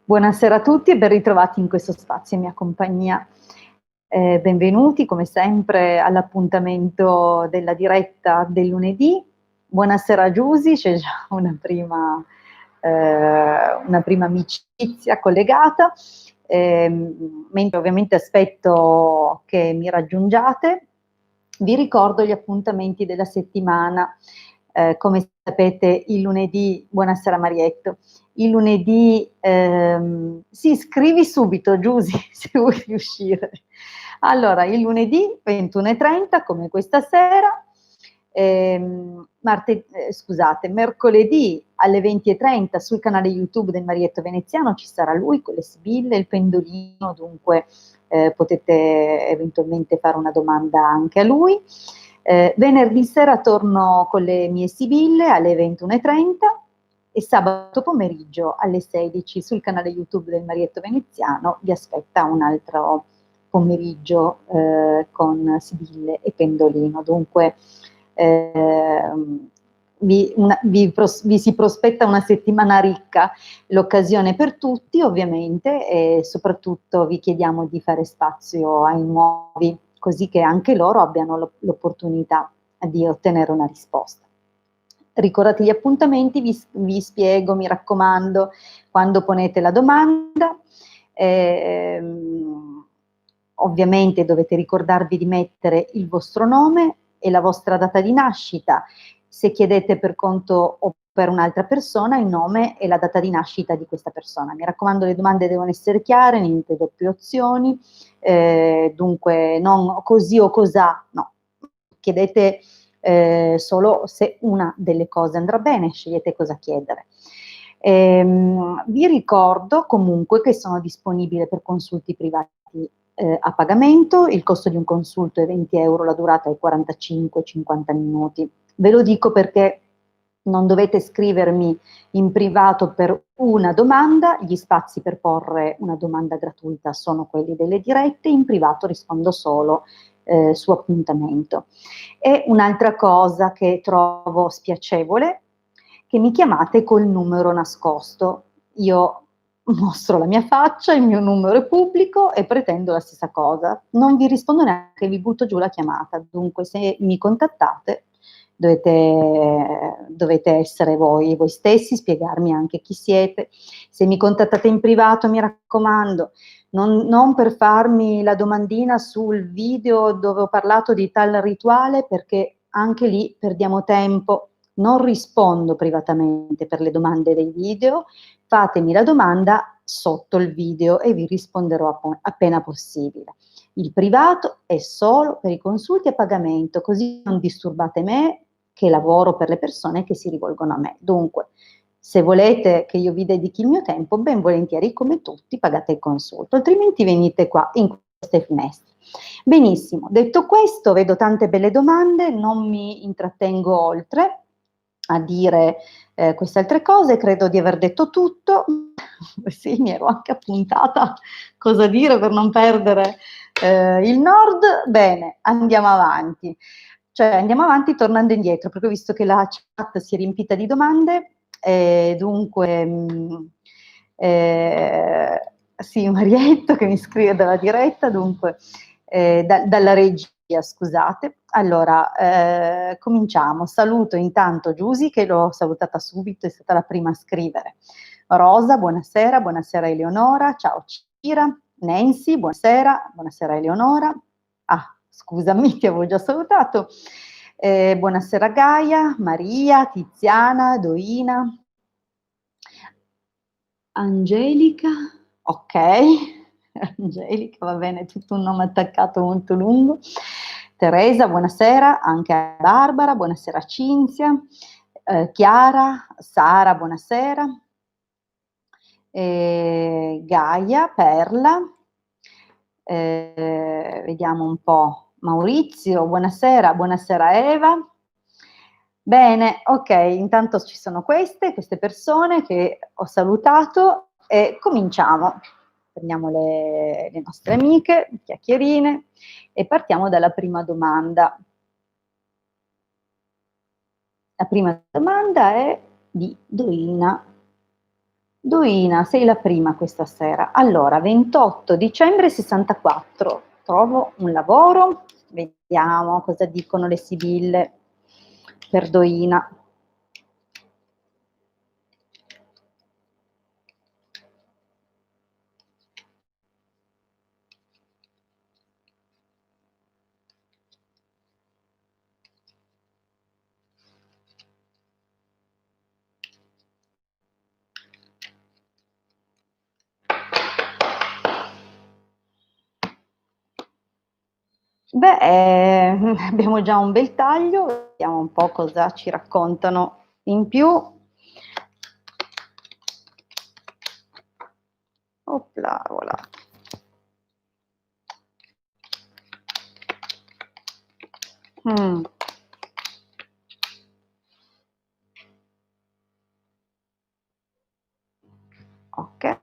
Buonasera a tutti e ben ritrovati in questo spazio in mia compagnia. Benvenuti come sempre all'appuntamento della diretta del lunedì. Buonasera Giusy, c'è già una prima amicizia collegata, mentre ovviamente aspetto che mi raggiungiate. Vi ricordo gli appuntamenti della settimana. Come sapete il lunedì, buonasera Marietto, il lunedì, sì, scrivi subito Giusy se vuoi riuscire. Allora, il lunedì 21:30 come questa sera, mercoledì alle 20:30 sul canale YouTube del Marietto Veneziano ci sarà lui con le sibille, il pendolino, dunque potete eventualmente fare una domanda anche a lui. Venerdì sera torno con le mie sibille alle 21:30 e sabato pomeriggio alle 16 sul canale YouTube del Marietto Veneziano vi aspetta un altro pomeriggio con sibille e pendolino. Dunque vi si prospetta una settimana ricca, l'occasione per tutti ovviamente, e soprattutto vi chiediamo di fare spazio ai nuovi, così che anche loro abbiano l'opportunità di ottenere una risposta. Ricordate gli appuntamenti, vi spiego, mi raccomando, quando ponete la domanda. Ovviamente dovete ricordarvi di mettere il vostro nome e la vostra data di nascita. Se chiedete per conto o per un'altra persona, il nome e la data di nascita di questa persona. Mi raccomando, le domande devono essere chiare, niente doppie opzioni, dunque non così o cos'ha, no. Chiedete solo se una delle cose andrà bene, scegliete cosa chiedere. Vi ricordo comunque che sono disponibile per consulti privati a pagamento, il costo di un consulto è 20 euro, la durata è 45-50 minuti. Ve lo dico perché non dovete scrivermi in privato per una domanda, gli spazi per porre una domanda gratuita sono quelli delle dirette, in privato rispondo solo su appuntamento. E un'altra cosa che trovo spiacevole, che mi chiamate col numero nascosto. Io mostro la mia faccia, il mio numero è pubblico e pretendo la stessa cosa. Non vi rispondo neanche, vi butto giù la chiamata. Dunque, se mi contattate, dovete essere voi stessi, spiegarmi anche chi siete. Se mi contattate in privato, mi raccomando, non per farmi la domandina sul video dove ho parlato di tal rituale, perché anche lì perdiamo tempo. Non rispondo privatamente per le domande dei video, fatemi la domanda sotto il video e vi risponderò appena possibile. Il privato è solo per i consulti a pagamento, così non disturbate me che lavoro per le persone che si rivolgono a me. Dunque, se volete che io vi dedichi il mio tempo, ben volentieri, come tutti, pagate il consulto, altrimenti venite qua in queste finestre. Benissimo, detto questo, vedo tante belle domande, non mi intrattengo oltre a dire queste altre cose, credo di aver detto tutto. Sì, mi ero anche appuntata cosa dire per non perdere il nord. Bene, andiamo avanti. Cioè andiamo avanti tornando indietro, perché ho visto che la chat si è riempita di domande, dunque sì, Marietto che mi scrive dalla diretta, dunque dalla regia, scusate. Allora, cominciamo. Saluto intanto Giusy, che l'ho salutata subito, è stata la prima a scrivere. Rosa, buonasera, buonasera Eleonora, ciao Cira. Nancy, buonasera, buonasera Eleonora. Ah, scusami, ti avevo già salutato. Buonasera Gaia, Maria, Tiziana, Doina, Angelica, ok, Angelica, va bene, tutto un nome attaccato molto lungo. Teresa, buonasera, anche a Barbara, buonasera Cinzia, Chiara, Sara, buonasera, Gaia, Perla, vediamo un po', Maurizio, buonasera, buonasera Eva. Bene, ok, intanto ci sono queste persone che ho salutato e cominciamo. Prendiamo le nostre amiche, chiacchierine e partiamo dalla prima domanda. La prima domanda è di Doina. Doina, sei la prima questa sera. Allora, 28 dicembre 64, trovo un lavoro, vediamo cosa dicono le sibille per Doina. Beh, abbiamo già un bel taglio, vediamo un po' cosa ci raccontano in più. Opla, voilà. Mm. Ok.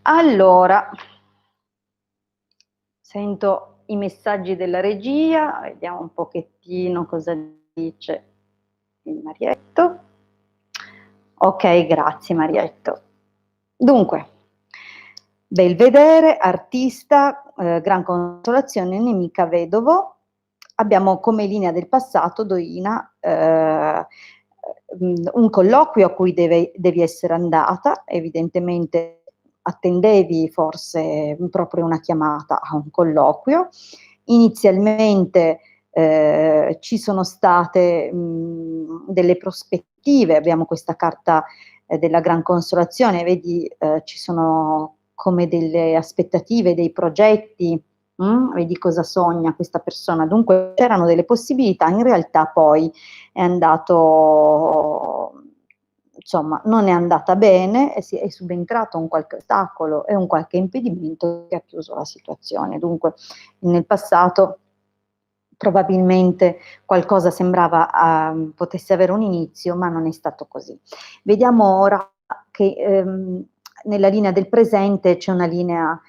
Allora, sento i messaggi della regia, vediamo un pochettino cosa dice il Marietto. Ok, grazie Marietto. Dunque, Belvedere, artista, gran consolazione, nemica vedovo. Abbiamo come linea del passato, Doina, un colloquio a cui devi essere andata, evidentemente attendevi forse proprio una chiamata a un colloquio. Inizialmente ci sono state delle prospettive, abbiamo questa carta della gran consolazione, vedi ci sono come delle aspettative, dei progetti, vedi cosa sogna questa persona, dunque c'erano delle possibilità, in realtà poi è andato, insomma, non è andata bene, è subentrato un qualche ostacolo e un qualche impedimento che ha chiuso la situazione. Dunque, nel passato probabilmente qualcosa sembrava potesse avere un inizio, ma non è stato così. Vediamo ora che nella linea del presente c'è una linea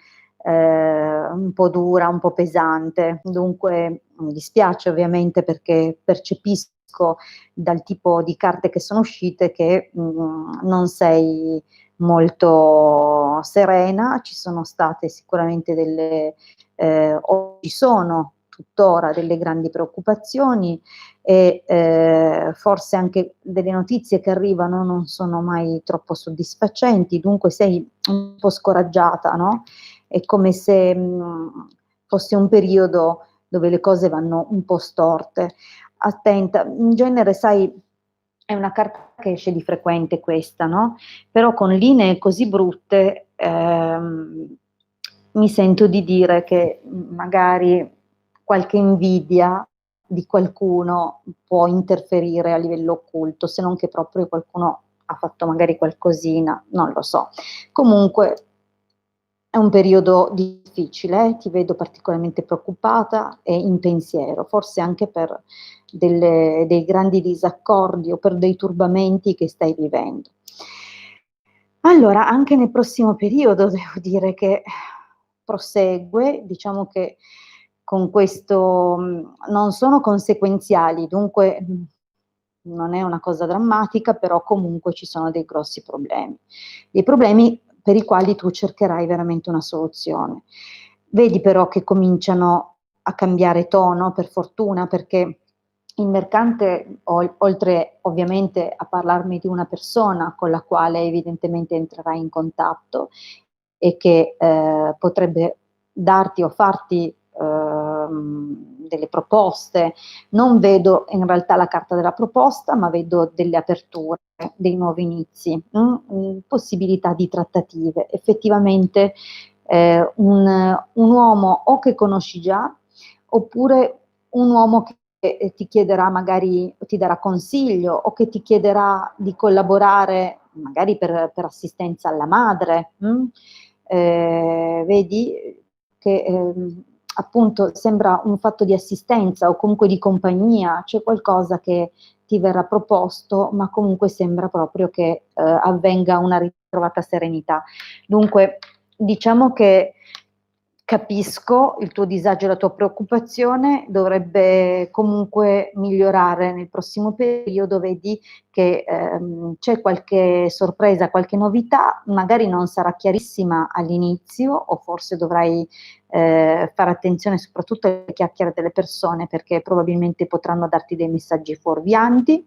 un po' dura, un po' pesante, dunque mi dispiace ovviamente perché percepisco dal tipo di carte che sono uscite che non sei molto serena, ci sono state sicuramente o ci sono tuttora delle grandi preoccupazioni e forse anche delle notizie che arrivano non sono mai troppo soddisfacenti, dunque sei un po' scoraggiata, no? È come se fosse un periodo dove le cose vanno un po' storte. Attenta, in genere, sai, è una carta che esce di frequente questa, no? Però con linee così brutte mi sento di dire che magari qualche invidia di qualcuno può interferire a livello occulto, se non che proprio qualcuno ha fatto magari qualcosina, non lo so. Comunque è un periodo difficile, ti vedo particolarmente preoccupata e in pensiero, forse anche per dei grandi disaccordi o per dei turbamenti che stai vivendo. Allora, anche nel prossimo periodo devo dire che prosegue, diciamo che con questo non sono conseguenziali, dunque non è una cosa drammatica, però comunque ci sono dei grossi problemi. Dei problemi per i quali tu cercherai veramente una soluzione. Vedi però che cominciano a cambiare tono, per fortuna, perché il mercante, oltre ovviamente a parlarmi di una persona con la quale evidentemente entrerai in contatto e che potrebbe darti o farti delle proposte, non vedo in realtà la carta della proposta, ma vedo delle aperture, dei nuovi inizi, possibilità di trattative. Effettivamente un uomo o che conosci già, oppure un uomo che ti chiederà magari, ti darà consiglio o che ti chiederà di collaborare magari per assistenza alla madre. Vedi che appunto sembra un fatto di assistenza o comunque di compagnia, c'è qualcosa che ti verrà proposto, ma comunque sembra proprio che avvenga una ritrovata serenità. Dunque, diciamo che capisco il tuo disagio e la tua preoccupazione, dovrebbe comunque migliorare nel prossimo periodo, vedi che c'è qualche sorpresa, qualche novità, magari non sarà chiarissima all'inizio o forse dovrai fare attenzione soprattutto alle chiacchiere delle persone perché probabilmente potranno darti dei messaggi fuorvianti,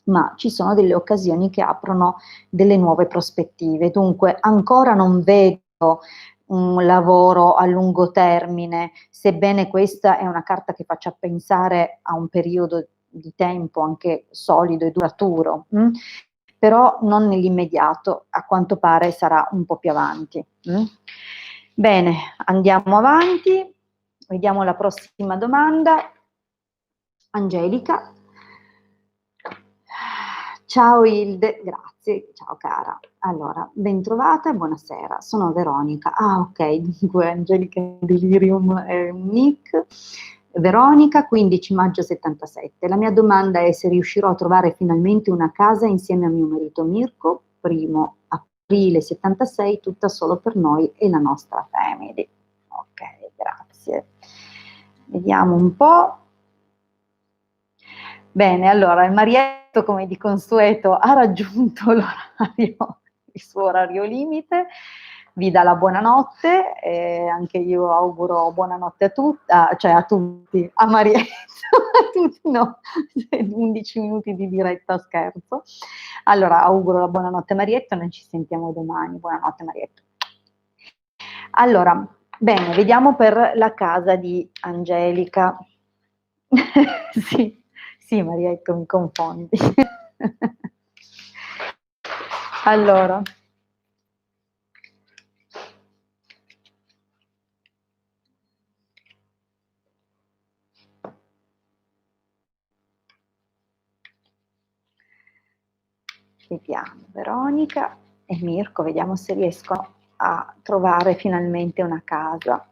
ma ci sono delle occasioni che aprono delle nuove prospettive. Dunque ancora non vedo un lavoro a lungo termine, sebbene questa è una carta che faccia pensare a un periodo di tempo anche solido e duraturo, però non nell'immediato, a quanto pare sarà un po' più avanti. Bene, andiamo avanti, vediamo la prossima domanda. Angelica. Ciao Hilde, grazie, ciao cara. Allora, bentrovata e buonasera, sono Veronica. Ah, ok, dunque Angelica Delirium è un nick. Veronica, 15 maggio 77. La mia domanda è se riuscirò a trovare finalmente una casa insieme a mio marito Mirko, 1° aprile 76, tutta solo per noi e la nostra family. Ok, grazie. Vediamo un po'. Bene, allora il Marietto, come di consueto, ha raggiunto l'orario, il suo orario limite, vi dà la buonanotte, anche io auguro buonanotte a tutti, cioè a tutti, a Marietto, a tutti no, 11 minuti di diretta, scherzo. Allora, auguro la buonanotte a Marietto, noi ci sentiamo domani, buonanotte Marietto. Allora, bene, vediamo per la casa di Angelica. Sì. Sì, Marietto, mi confondi. Allora. Vediamo, Veronica e Mirko, vediamo se riescono a trovare finalmente una casa.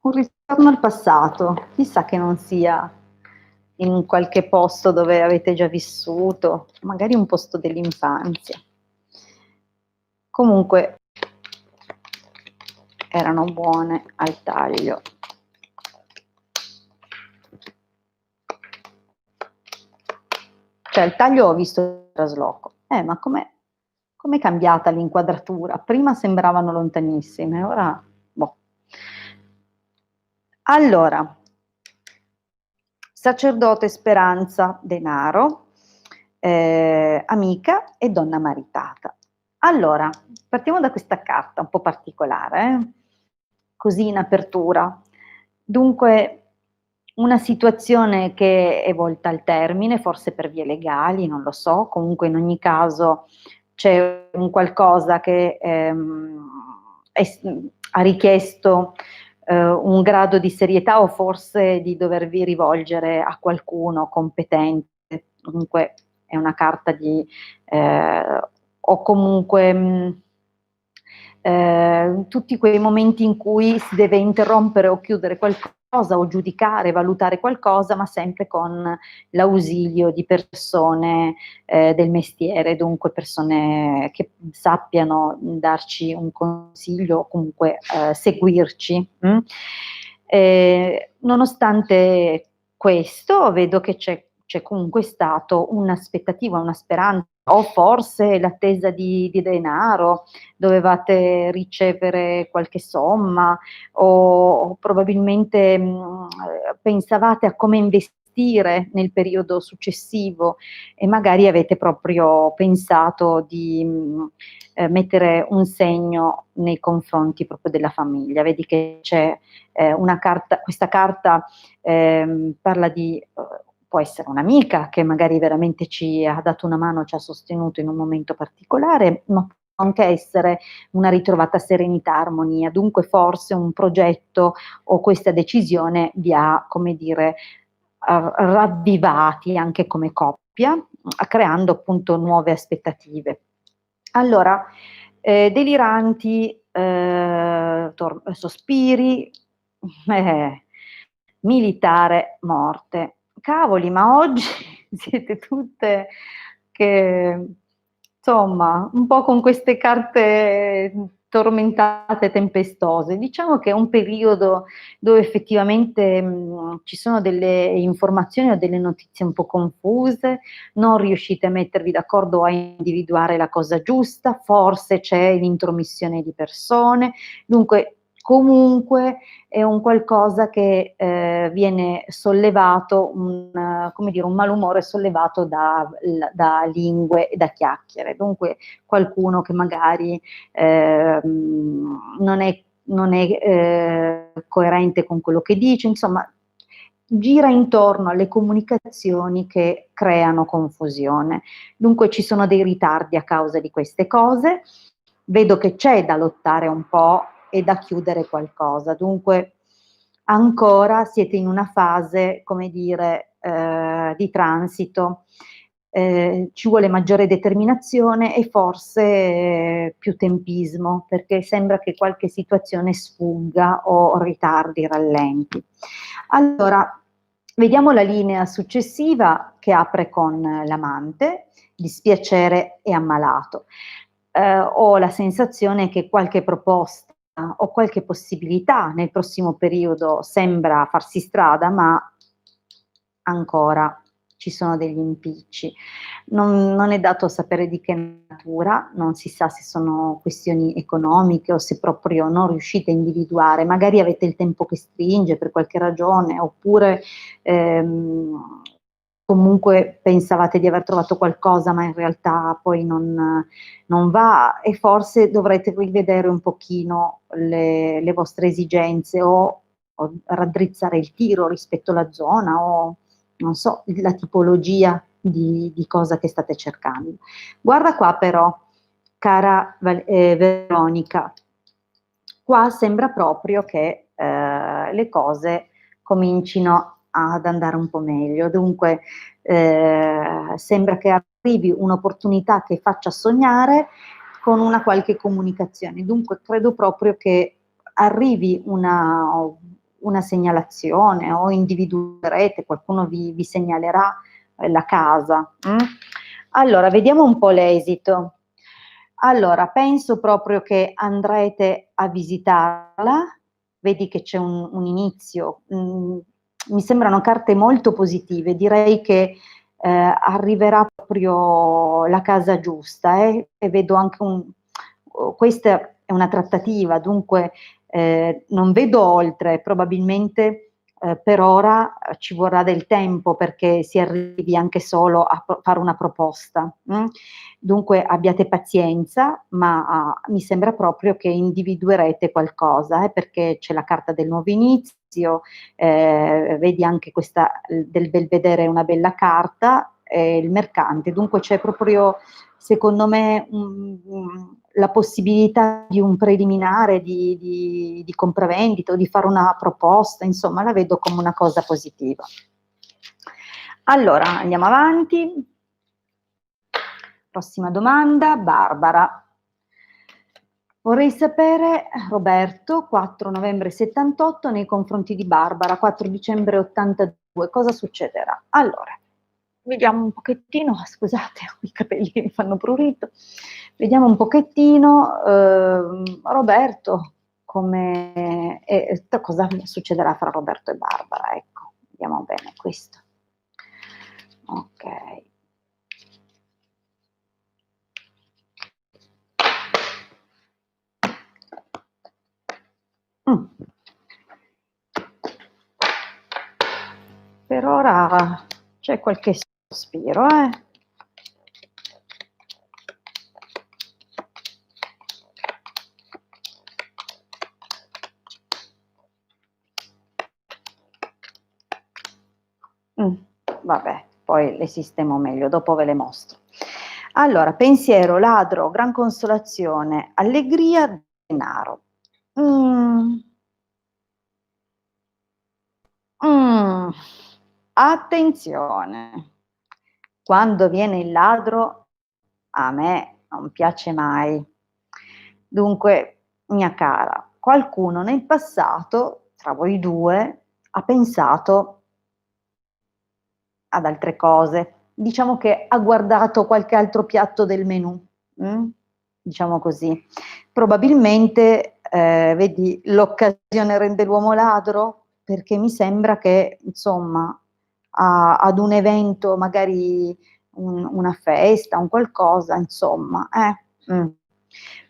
Un ritorno al passato, chissà che non sia in qualche posto dove avete già vissuto, magari un posto dell'infanzia. Comunque erano buone al taglio. Cioè il taglio ho visto il trasloco. Ma com'è cambiata l'inquadratura? Prima sembravano lontanissime, ora boh. Allora, sacerdote, speranza, denaro, amica e donna maritata. Allora, partiamo da questa carta un po' particolare, così in apertura. Dunque, una situazione che è volta al termine, forse per vie legali, non lo so, comunque in ogni caso c'è un qualcosa che ha richiesto un grado di serietà o forse di dovervi rivolgere a qualcuno competente, comunque è una carta di o comunque tutti quei momenti in cui si deve interrompere o chiudere qualcosa o giudicare, valutare qualcosa, ma sempre con l'ausilio di persone del mestiere, dunque persone che sappiano darci un consiglio o comunque seguirci. Nonostante questo, vedo che c'è comunque stato un'aspettativa, una speranza, o forse l'attesa di denaro, dovevate ricevere qualche somma o probabilmente pensavate a come investire nel periodo successivo e magari avete proprio pensato di mettere un segno nei confronti proprio della famiglia. Vedi che c'è una carta, questa carta parla di può essere un'amica che magari veramente ci ha dato una mano, ci ha sostenuto in un momento particolare, ma può anche essere una ritrovata serenità, armonia. Dunque forse un progetto o questa decisione vi ha, come dire, ravvivati anche come coppia, creando appunto nuove aspettative. Allora, deliranti sospiri, militare, morte. cavoli, ma oggi siete tutte che, insomma, un po' con queste carte tormentate, tempestose. Diciamo che è un periodo dove effettivamente ci sono delle informazioni o delle notizie un po' confuse, non riuscite a mettervi d'accordo o a individuare la cosa giusta, forse c'è l'intromissione di persone, dunque comunque è un qualcosa che viene sollevato, come dire, un malumore sollevato da lingue e da chiacchiere. Dunque qualcuno che magari non è coerente con quello che dice, insomma, gira intorno alle comunicazioni che creano confusione. Dunque ci sono dei ritardi a causa di queste cose, vedo che c'è da lottare un po' e da chiudere qualcosa, dunque ancora siete in una fase, come dire, di transito, ci vuole maggiore determinazione e forse più tempismo, perché sembra che qualche situazione sfugga o ritardi, rallenti. Allora, vediamo la linea successiva che apre con l'amante, dispiacere e ammalato. Ho la sensazione che qualche proposta o qualche possibilità nel prossimo periodo sembra farsi strada, ma ancora ci sono degli impicci. Non è dato sapere di che natura, non si sa se sono questioni economiche o se proprio non riuscite a individuare, magari avete il tempo che stringe per qualche ragione, oppure comunque pensavate di aver trovato qualcosa, ma in realtà poi non va, e forse dovrete rivedere un pochino le vostre esigenze o raddrizzare il tiro rispetto alla zona o non so, la tipologia di cosa che state cercando. Guarda qua però, cara Veronica, qua sembra proprio che le cose comincino ad andare un po' meglio. Dunque, sembra che arrivi un'opportunità che faccia sognare con una qualche comunicazione. Dunque, credo proprio che arrivi una segnalazione o individuerete, qualcuno vi segnalerà la casa. Allora, vediamo un po' l'esito. Allora, penso proprio che andrete a visitarla, vedi che c'è un inizio, mi sembrano carte molto positive, direi che arriverà proprio la casa giusta, e vedo anche questa è una trattativa, dunque non vedo oltre, probabilmente per ora ci vorrà del tempo perché si arrivi anche solo a fare una proposta. Dunque abbiate pazienza, ma mi sembra proprio che individuerete qualcosa, perché c'è la carta del nuovo inizio, vedi anche questa del Belvedere è una bella carta, il mercante, dunque c'è proprio, secondo me, la possibilità di un preliminare di compravendita o di fare una proposta, insomma, la vedo come una cosa positiva. Allora, andiamo avanti. Prossima domanda, Barbara. Vorrei sapere, Roberto, 4 novembre 78, nei confronti di Barbara, 4 dicembre 82, cosa succederà? Allora, vediamo un pochettino, scusate, i capelli mi fanno prurito, vediamo un pochettino, Roberto, cosa succederà fra Roberto e Barbara, ecco, vediamo bene questo. Ok. Per ora c'è qualche sospiro, Vabbè, poi le sistemo meglio, dopo ve le mostro. Allora, pensiero, ladro, gran consolazione, allegria, denaro. Attenzione, quando viene il ladro a me non piace mai. Dunque, mia cara, qualcuno nel passato, tra voi due, ha pensato ad altre cose. Diciamo che ha guardato qualche altro piatto del menù, diciamo così. Probabilmente, vedi, l'occasione rende l'uomo ladro, perché mi sembra che, insomma, ad un evento, magari una festa, un qualcosa, insomma,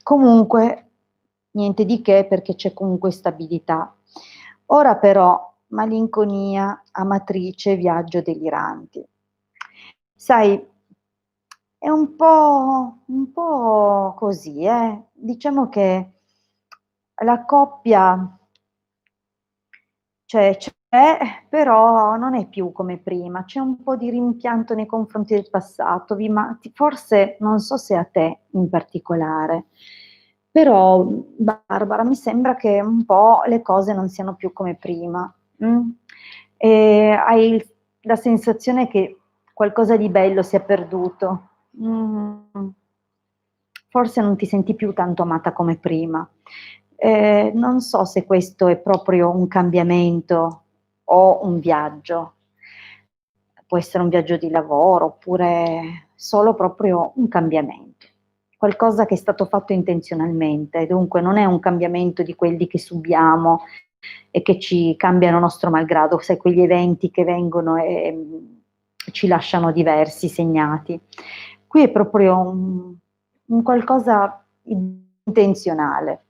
Comunque, niente di che, perché c'è comunque stabilità. Ora però, malinconia, amatrice, viaggio deliranti. Sai, è un po' così, diciamo che la coppia c'è, però non è più come prima, c'è un po' di rimpianto nei confronti del passato, forse non so se a te in particolare, però Barbara mi sembra che un po' le cose non siano più come prima. E hai la sensazione che qualcosa di bello sia perduto. Forse non ti senti più tanto amata come prima. Non so se questo è proprio un cambiamento o un viaggio. Può essere un viaggio di lavoro oppure solo proprio un cambiamento. Qualcosa che è stato fatto intenzionalmente, dunque non è un cambiamento di quelli che subiamo e che ci cambiano nostro malgrado, sai, quegli eventi che vengono e ci lasciano diversi, segnati. Qui è proprio un qualcosa di intenzionale.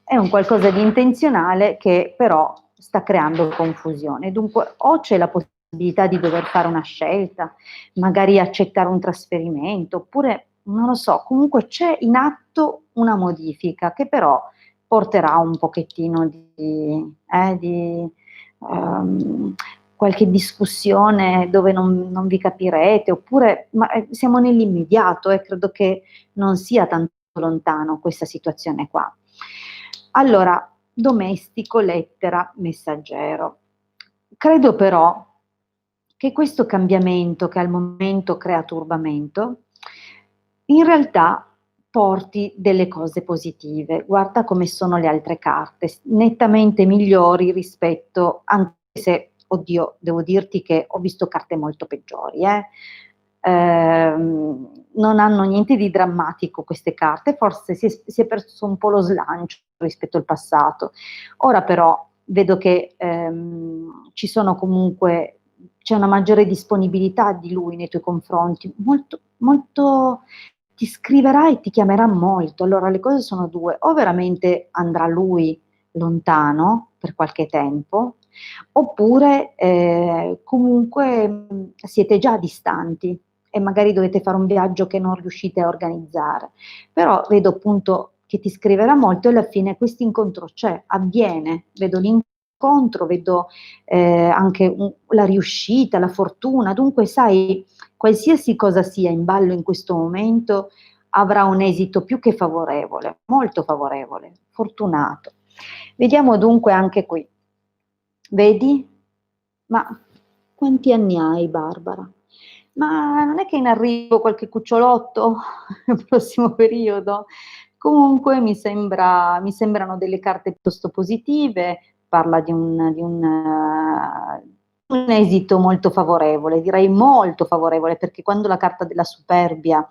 È un qualcosa di intenzionale che però sta creando confusione. Dunque, o c'è la possibilità di dover fare una scelta, magari accettare un trasferimento, oppure non lo so, comunque c'è in atto una modifica che però porterà un pochettino di qualche discussione dove non vi capirete, oppure siamo nell'immediato e credo che non sia tanto lontano questa situazione qua. Allora, domestico, lettera, messaggero. Credo però che questo cambiamento che al momento crea turbamento, in realtà porti delle cose positive. Guarda come sono le altre carte, nettamente migliori rispetto, anche se, oddio, devo dirti che ho visto carte molto peggiori, non hanno niente di drammatico queste carte, forse si è perso un po' lo slancio rispetto al passato. Ora però vedo che ci sono comunque, c'è una maggiore disponibilità di lui nei tuoi confronti, molto, molto, ti scriverà e ti chiamerà molto. Allora le cose sono due: o veramente andrà lui lontano per qualche tempo, oppure comunque siete già distanti e magari dovete fare un viaggio che non riuscite a organizzare. Però vedo appunto che ti scriverà molto e alla fine questo incontro c'è, avviene, vedo l'incontro, vedo anche la riuscita, la fortuna, dunque sai, qualsiasi cosa sia in ballo in questo momento avrà un esito più che favorevole, molto favorevole, fortunato. Vediamo dunque anche qui. Vedi? Ma quanti anni hai, Barbara? Ma non è che in arrivo qualche cucciolotto nel prossimo periodo? Comunque mi sembrano delle carte piuttosto positive, parla di un esito molto favorevole, direi molto favorevole, perché quando la carta della superbia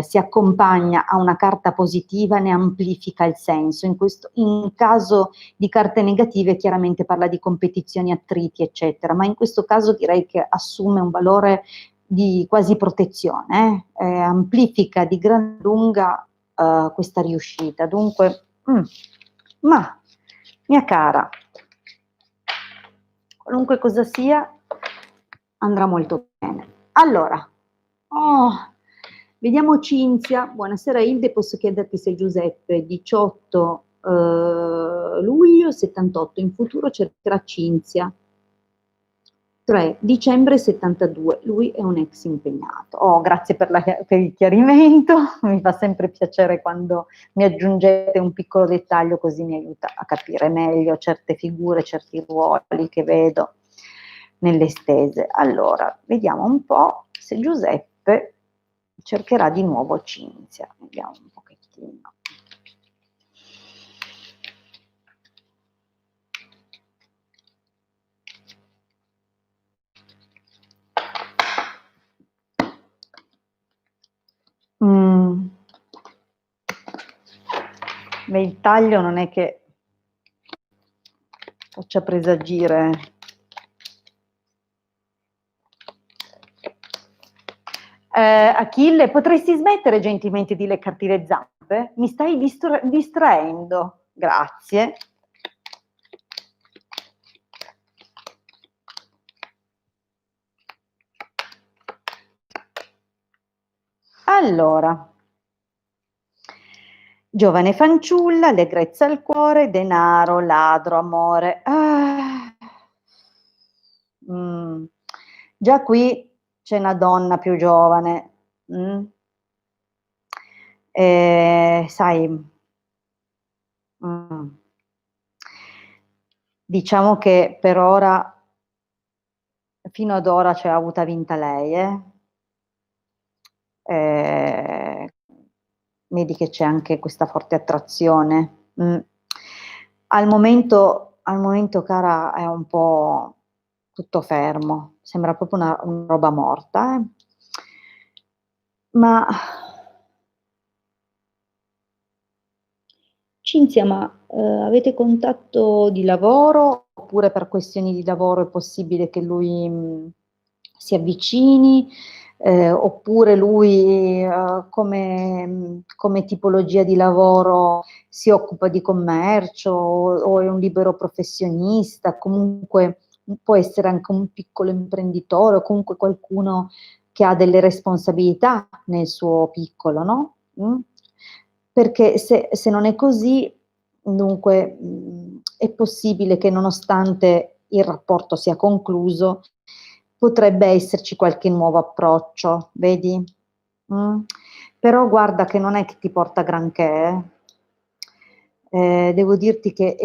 si accompagna a una carta positiva ne amplifica il senso. In caso di carte negative chiaramente parla di competizioni, attriti, eccetera, ma in questo caso direi che assume un valore di quasi protezione, amplifica di gran lunga questa riuscita. Dunque, ma mia cara, qualunque cosa sia, andrà molto bene. Allora, vediamo Cinzia. Buonasera Ilde, posso chiederti se Giuseppe, 18 luglio 78, in futuro cercherà Cinzia. 3 dicembre 72, lui è un ex impegnato. Oh, grazie per il chiarimento, mi fa sempre piacere quando mi aggiungete un piccolo dettaglio, così mi aiuta a capire meglio certe figure, certi ruoli che vedo nelle stese. Allora, vediamo un po' se Giuseppe cercherà di nuovo Cinzia. Vediamo un pochettino. Mm. Beh, il taglio non è che faccia presagire. Achille, potresti smettere gentilmente di leccarti le zampe? Mi stai distraendo. Grazie. Allora, giovane fanciulla, allegrezza al cuore, denaro, ladro, amore. Mm. Già qui c'è una donna più giovane. Mm. Sai, mm, diciamo che per ora, fino ad ora c'è avuta vinta lei, eh? Eh, vedi che c'è anche questa forte attrazione. Mm. Al momento, cara, è un po' tutto fermo, sembra proprio una roba morta, eh. Ma Cinzia, ma avete contatto di lavoro oppure per questioni di lavoro è possibile che lui si avvicini? Oppure lui come tipologia di lavoro si occupa di commercio o è un libero professionista? Comunque può essere anche un piccolo imprenditore o comunque qualcuno che ha delle responsabilità nel suo piccolo, no? Mm? Perché se non è così, dunque è possibile che nonostante il rapporto sia concluso, potrebbe esserci qualche nuovo approccio, vedi? Mm? Però guarda che non è che ti porta granché. Devo dirti che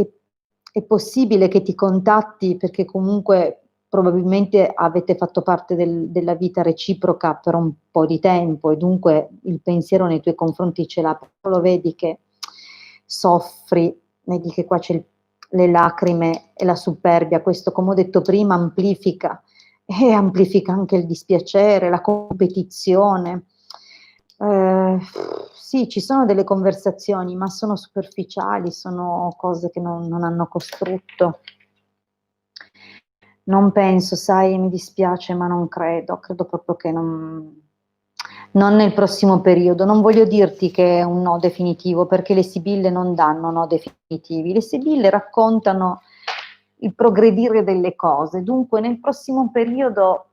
è possibile che ti contatti perché comunque probabilmente avete fatto parte della vita reciproca per un po' di tempo e dunque il pensiero nei tuoi confronti ce l'ha, però lo vedi che soffri, vedi che qua c'è le lacrime e la superbia, questo come ho detto prima amplifica e amplifica anche il dispiacere, la competizione. Eh, sì, ci sono delle conversazioni, ma sono superficiali, sono cose che non hanno costrutto. Non penso, sai, mi dispiace, ma non credo, credo proprio che non nel prossimo periodo. Non voglio dirti che è un no definitivo, perché le sibille non danno no definitivi, le sibille raccontano il progredire delle cose. Dunque, nel prossimo periodo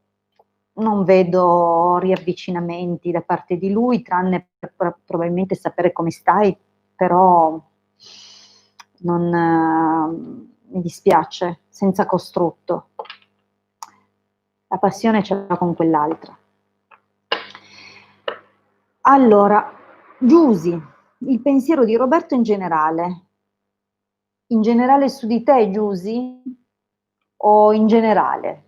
non vedo riavvicinamenti da parte di lui, tranne per probabilmente sapere come stai, però non, mi dispiace, senza costrutto. La passione ce l'ha con quell'altra. Allora, Giusy, il pensiero di Roberto in generale su di te, Giusy, o in generale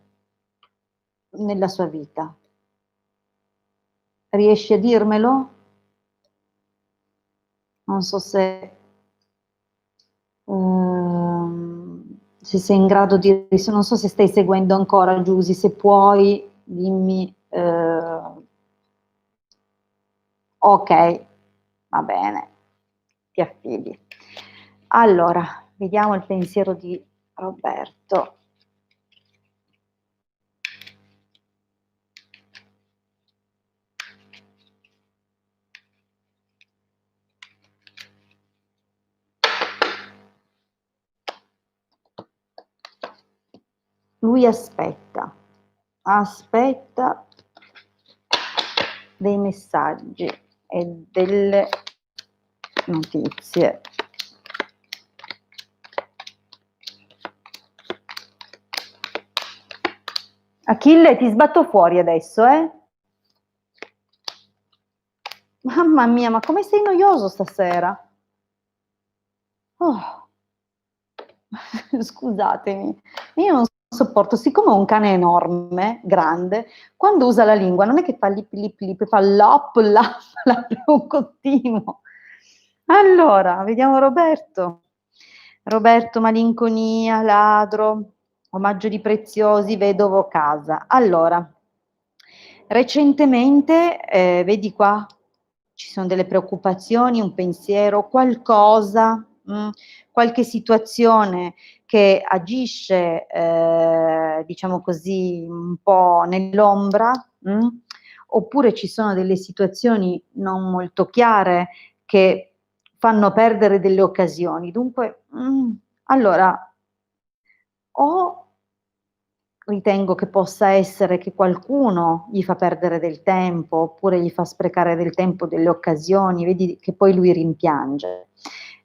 nella sua vita? Riesci a dirmelo? Non so se sei in grado di, non so se stai seguendo ancora, Giusy, se puoi, dimmi. Ok, va bene, ti affidi. Allora, vediamo il pensiero di Roberto. Lui aspetta dei messaggi e delle notizie. Achille, ti sbatto fuori adesso, eh? Mamma mia, ma come sei noioso stasera? Oh. Scusatemi, io non sopporto, siccome ho un cane enorme, grande, quando usa la lingua non è che fa lip lip lip, fa lop lap lap, è un continuo. Allora, vediamo Roberto. Roberto, malinconia, ladro, omaggio di preziosi, vedovo casa. Allora, recentemente, vedi qua, ci sono delle preoccupazioni, un pensiero, qualcosa, qualche situazione che agisce, diciamo così, un po' nell'ombra, oppure ci sono delle situazioni non molto chiare che fanno perdere delle occasioni. Dunque, allora, o ritengo che possa essere che qualcuno gli fa perdere del tempo, oppure gli fa sprecare del tempo, delle occasioni, vedi che poi lui rimpiange.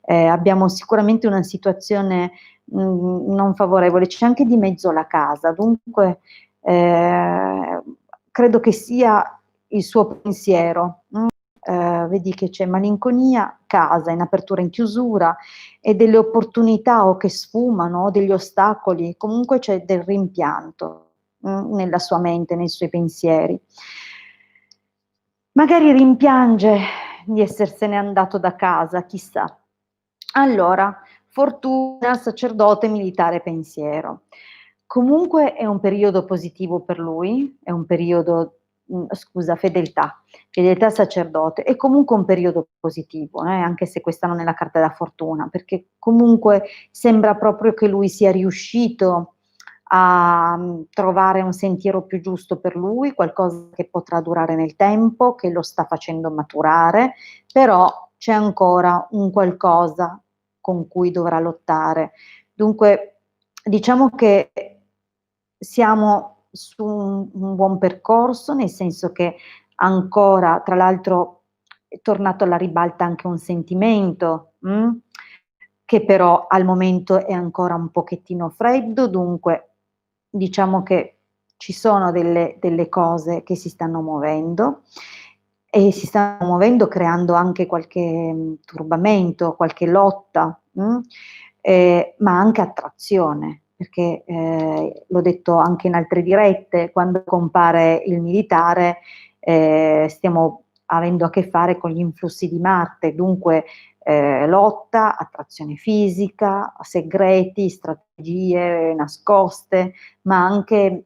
Abbiamo sicuramente una situazione, non favorevole. C'è anche di mezzo la casa, dunque, credo che sia il suo pensiero, vedi che c'è malinconia, casa, in apertura, in chiusura, e delle opportunità o che sfumano o degli ostacoli, comunque c'è del rimpianto, nella sua mente, nei suoi pensieri. Magari rimpiange di essersene andato da casa, chissà. Allora, fortuna, sacerdote, militare, pensiero. Comunque è un periodo positivo per lui, è un periodo, scusa, fedeltà sacerdote, è comunque un periodo positivo, anche se questa non è la carta da fortuna, perché comunque sembra proprio che lui sia riuscito a trovare un sentiero più giusto per lui, qualcosa che potrà durare nel tempo, che lo sta facendo maturare, però c'è ancora un qualcosa con cui dovrà lottare. Dunque, diciamo che siamo su un buon percorso, nel senso che ancora, tra l'altro, è tornato alla ribalta anche un sentimento, che però al momento è ancora un pochettino freddo, dunque diciamo che ci sono delle cose che si stanno muovendo e si stanno muovendo creando anche qualche turbamento, qualche lotta, ma anche attrazione, perché l'ho detto anche in altre dirette, quando compare il militare stiamo avendo a che fare con gli influssi di Marte, dunque lotta, attrazione fisica, segreti, strategie nascoste, ma anche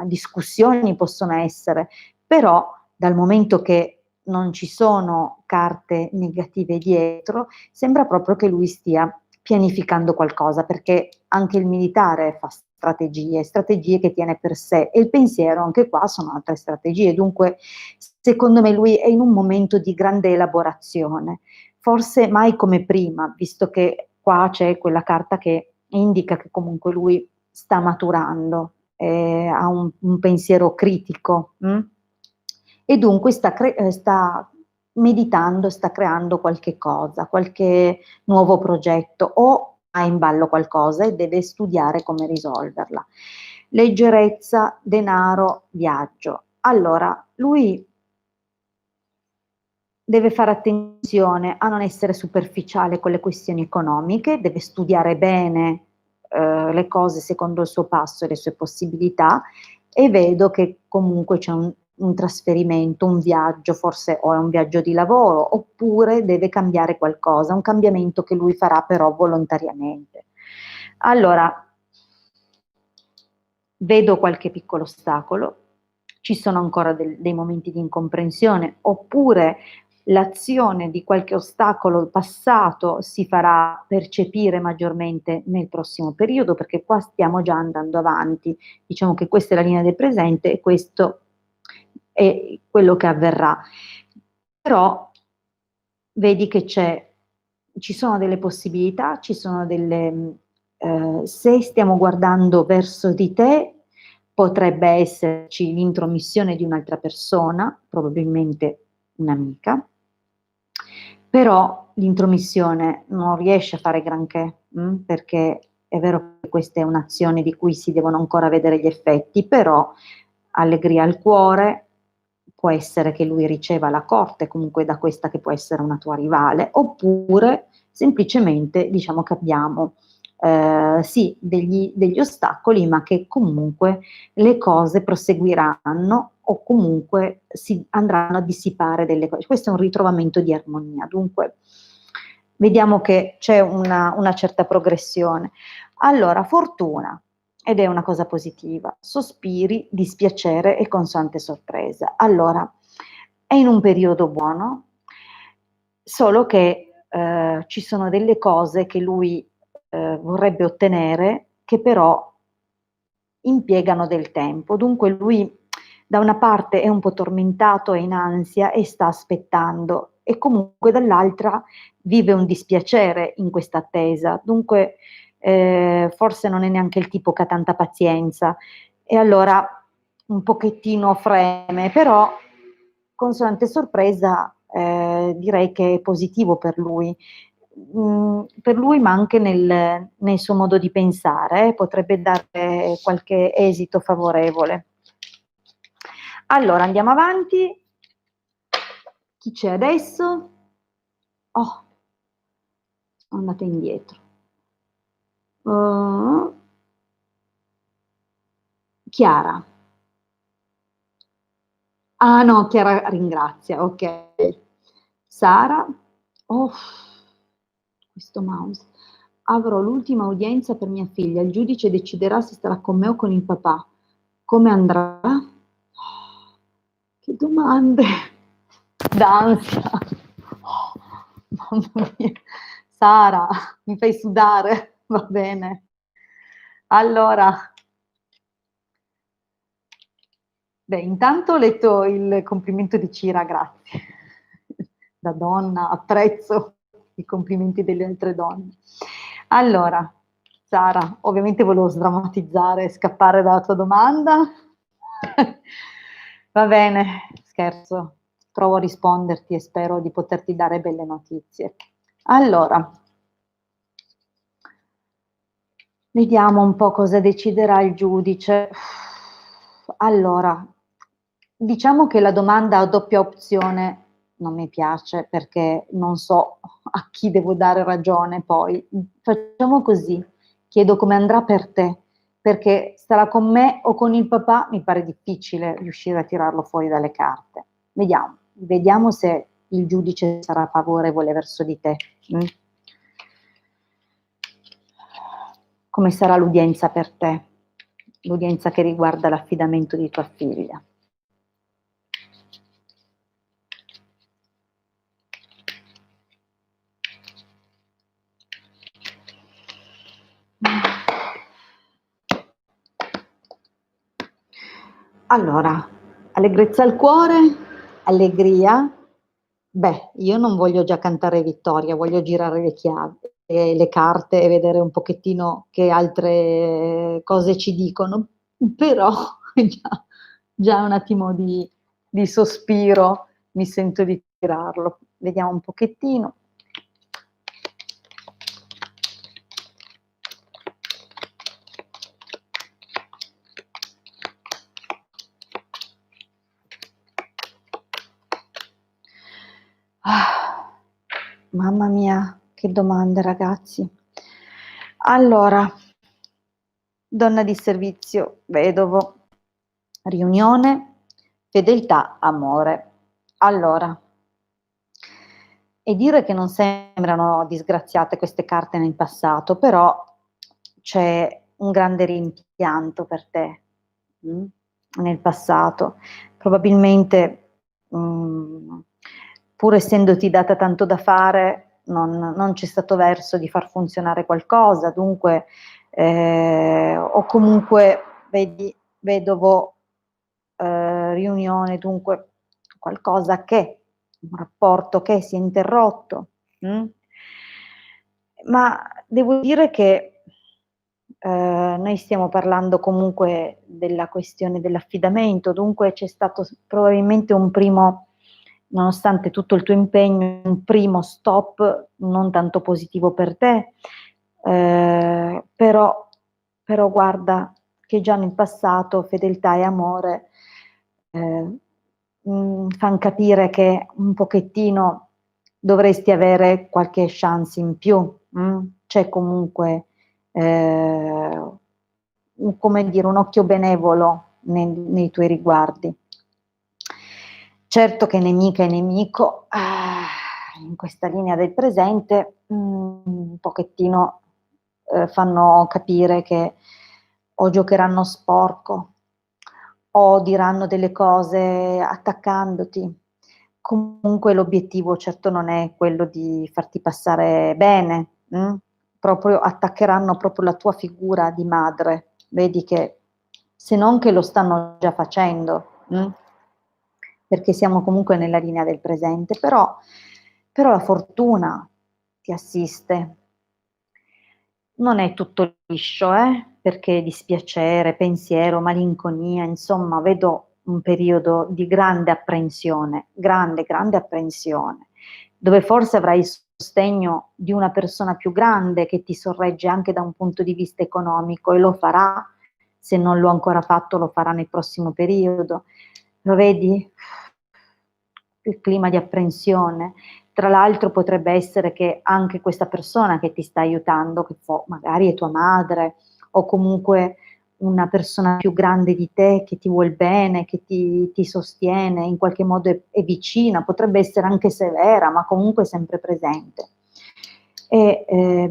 discussioni possono essere, però dal momento che non ci sono carte negative dietro, sembra proprio che lui stia pianificando qualcosa, perché anche il militare fa strategie che tiene per sé, e il pensiero anche qua sono altre strategie, dunque secondo me lui è in un momento di grande elaborazione, forse mai come prima, visto che qua c'è quella carta che indica che comunque lui sta maturando, ha un pensiero critico, e dunque sta meditando, sta creando qualche cosa, qualche nuovo progetto, o ha in ballo qualcosa e deve studiare come risolverla. Leggerezza, denaro, viaggio. Allora, lui deve fare attenzione a non essere superficiale con le questioni economiche, deve studiare bene le cose secondo il suo passo e le sue possibilità, e vedo che comunque c'è un trasferimento, un viaggio, forse o è un viaggio di lavoro, oppure deve cambiare qualcosa, un cambiamento che lui farà però volontariamente. Allora, vedo qualche piccolo ostacolo, ci sono ancora dei momenti di incomprensione, oppure l'azione di qualche ostacolo passato si farà percepire maggiormente nel prossimo periodo, perché qua stiamo già andando avanti, diciamo che questa è la linea del presente e questo è quello che avverrà. Però vedi che ci sono delle possibilità, ci sono se stiamo guardando verso di te, potrebbe esserci l'intromissione di un'altra persona, probabilmente un'amica, però l'intromissione non riesce a fare granché, perché è vero che questa è un'azione di cui si devono ancora vedere gli effetti, però allegria al cuore, può essere che lui riceva la corte comunque da questa che può essere una tua rivale, oppure semplicemente diciamo che abbiamo sì degli ostacoli, ma che comunque le cose proseguiranno o comunque si andranno a dissipare delle cose. Questo è un ritrovamento di armonia, dunque vediamo che c'è una certa progressione. Allora, fortuna, ed è una cosa positiva, sospiri, dispiacere e costante sorpresa. Allora, è in un periodo buono, solo che ci sono delle cose che lui vorrebbe ottenere, che però impiegano del tempo. Dunque lui da una parte è un po' tormentato, è in ansia e sta aspettando, e comunque dall'altra vive un dispiacere in questa attesa. Dunque forse non è neanche il tipo che ha tanta pazienza, e allora un pochettino freme, però consolante sorpresa, direi che è positivo per lui. Per lui, ma anche nel suo modo di pensare, potrebbe dare qualche esito favorevole. Allora, andiamo avanti. Chi c'è adesso? Oh, sono andata indietro. Chiara. Ah no, Chiara ringrazia, ok. Sara. Oh, questo mouse. Avrò l'ultima udienza per mia figlia. Il giudice deciderà se starà con me o con il papà. Come andrà? Oh, che domande! D'ansia. Oh, mamma mia. Sara, mi fai sudare. Va bene. Allora, beh, intanto ho letto il complimento di Cira, grazie. Da donna apprezzo i complimenti delle altre donne. Allora, Sara, ovviamente volevo sdrammatizzare e scappare dalla tua domanda. Va bene, scherzo, provo a risponderti e spero di poterti dare belle notizie. Allora, vediamo un po' cosa deciderà il giudice. Allora, diciamo che la domanda a doppia opzione non mi piace perché non so a chi devo dare ragione poi. Facciamo così, chiedo come andrà per te, perché starà con me o con il papà, mi pare difficile riuscire a tirarlo fuori dalle carte. Vediamo se il giudice sarà favorevole verso di te. Come sarà l'udienza per te? L'udienza che riguarda l'affidamento di tua figlia. Allora, allegrezza al cuore, allegria. Beh, io non voglio già cantare vittoria, voglio girare le chiavi, le carte e vedere un pochettino che altre cose ci dicono, però già un attimo di sospiro mi sento di tirarlo. Vediamo un pochettino. Ah, mamma mia, che domande, ragazzi. Allora, donna di servizio, vedovo, riunione, fedeltà, amore. Allora, e dire che non sembrano disgraziate queste carte nel passato, però c'è un grande rimpianto per te nel passato. Probabilmente, pur essendoti data tanto da fare, non c'è stato verso di far funzionare qualcosa, dunque, o comunque, vedi, vedovo riunione, dunque qualcosa che, un rapporto che si è interrotto. Ma devo dire che noi stiamo parlando comunque della questione dell'affidamento, dunque c'è stato probabilmente un primo, nonostante tutto il tuo impegno, un primo stop non tanto positivo per te, però guarda che già nel passato fedeltà e amore fanno capire che un pochettino dovresti avere qualche chance in più. C'è comunque come dire, un occhio benevolo nei tuoi riguardi. Certo che nemica e nemico, in questa linea del presente, un pochettino fanno capire che o giocheranno sporco o diranno delle cose attaccandoti, Comunque l'obiettivo certo non è quello di farti passare bene, proprio attaccheranno proprio la tua figura di madre. Vedi che se non che lo stanno già facendo, perché siamo comunque nella linea del presente, però la fortuna ti assiste. Non è tutto liscio, perché dispiacere, pensiero, malinconia, insomma, vedo un periodo di grande apprensione, grande, grande apprensione, dove forse avrai il sostegno di una persona più grande che ti sorregge anche da un punto di vista economico e lo farà, se non l'ho ancora fatto, lo farà nel prossimo periodo. Lo vedi? Il clima di apprensione. Tra l'altro potrebbe essere che anche questa persona che ti sta aiutando, che magari è tua madre o comunque una persona più grande di te che ti vuol bene, che ti sostiene, in qualche modo è vicina, potrebbe essere anche severa, ma comunque sempre presente. E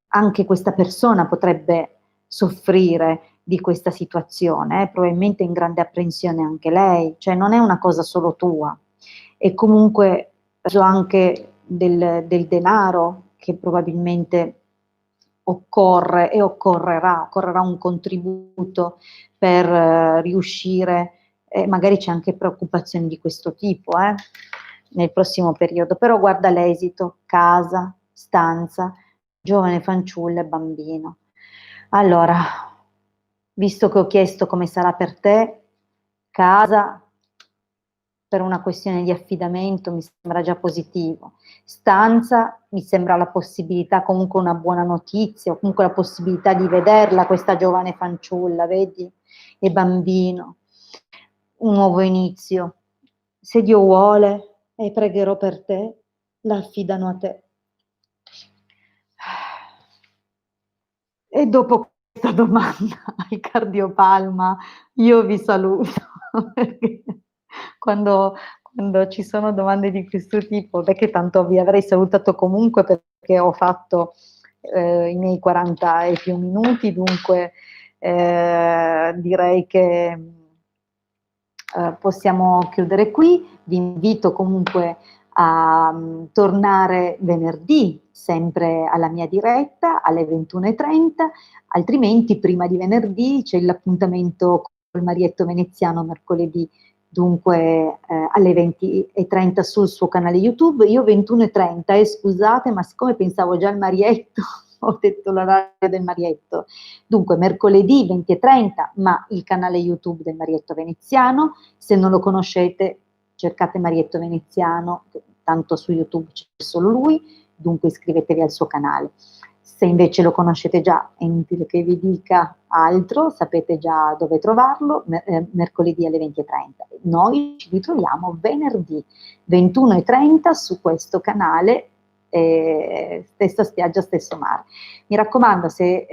anche questa persona potrebbe soffrire di questa situazione, probabilmente in grande apprensione anche lei, cioè non è una cosa solo tua. E comunque anche del denaro che probabilmente occorre e occorrerà un contributo per riuscire, magari c'è anche preoccupazioni di questo tipo nel prossimo periodo, però guarda l'esito, casa, stanza, giovane fanciulla e bambino. Allora, visto che ho chiesto come sarà per te, casa, per una questione di affidamento mi sembra già positivo. Stanza, mi sembra la possibilità, comunque una buona notizia, o comunque la possibilità di vederla, questa giovane fanciulla, vedi? E bambino, un nuovo inizio. Se Dio vuole, e pregherò per te, la affidano a te. E dopo questa domanda al cardiopalma io vi saluto, perché quando ci sono domande di questo tipo, perché tanto vi avrei salutato comunque perché ho fatto i miei 40 e più minuti, dunque direi che possiamo chiudere qui. Vi invito comunque a tornare venerdì, sempre alla mia diretta, alle 21:30, altrimenti prima di venerdì c'è l'appuntamento col Marietto Veneziano mercoledì, dunque alle 20:30 sul suo canale YouTube. Io 21:30, scusate, ma siccome pensavo già al Marietto, ho detto l'orario del Marietto. Dunque mercoledì 20:30, ma il canale YouTube del Marietto Veneziano. Se non lo conoscete, cercate Marietto Veneziano, tanto su YouTube c'è solo lui, dunque iscrivetevi al suo canale. Se invece lo conoscete già, è inutile che vi dica altro, sapete già dove trovarlo, mercoledì alle 20:30. Noi ci ritroviamo venerdì 21:30 su questo canale, stessa spiaggia, stesso mare. Mi raccomando, se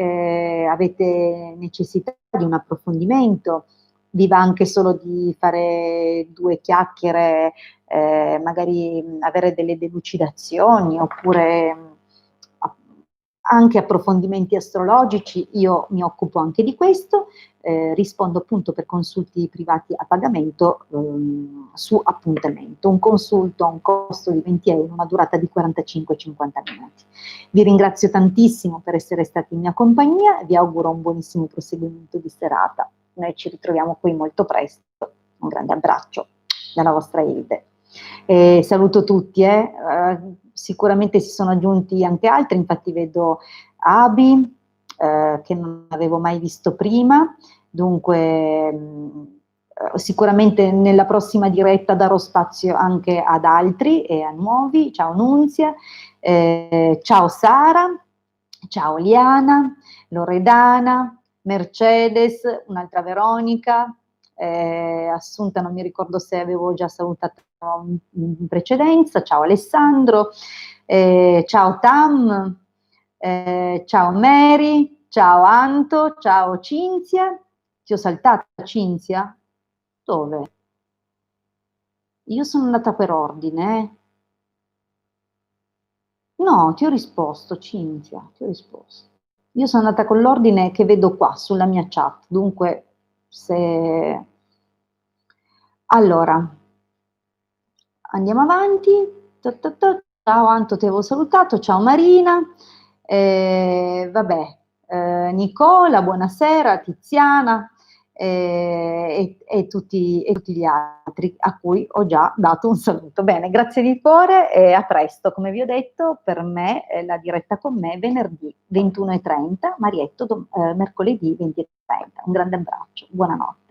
avete necessità di un approfondimento, vi va anche solo di fare due chiacchiere, magari avere delle delucidazioni oppure anche approfondimenti astrologici, io mi occupo anche di questo, rispondo appunto per consulti privati a pagamento su appuntamento. Un consulto ha un costo di 20 euro, una durata di 45-50 minuti. Vi ringrazio tantissimo per essere stati in mia compagnia e vi auguro un buonissimo proseguimento di serata. Noi ci ritroviamo qui molto presto. Un grande abbraccio dalla vostra Ilde. Saluto tutti, sicuramente si sono aggiunti anche altri, infatti vedo Abi, che non avevo mai visto prima, dunque sicuramente nella prossima diretta darò spazio anche ad altri e a nuovi. Ciao Nunzia, ciao Sara, ciao Liana, Loredana, Mercedes, un'altra Veronica, Assunta non mi ricordo se avevo già salutato in precedenza, ciao Alessandro, ciao Tam, ciao Mary, ciao Anto, ciao Cinzia, ti ho saltata Cinzia? Dove? Io sono andata per ordine, No, ti ho risposto Cinzia, ti ho risposto. Io sono andata con l'ordine che vedo qua sulla mia chat, dunque se... Allora, Andiamo avanti. Ciao Anto, ti avevo salutato, ciao Marina. Vabbè, Nicola, buonasera, Tiziana, e tutti gli altri a cui ho già dato un saluto. Bene, grazie di cuore e a presto. Come vi ho detto, per me la diretta con me venerdì 21:30, Marietto mercoledì 20:30. Un grande abbraccio, buonanotte.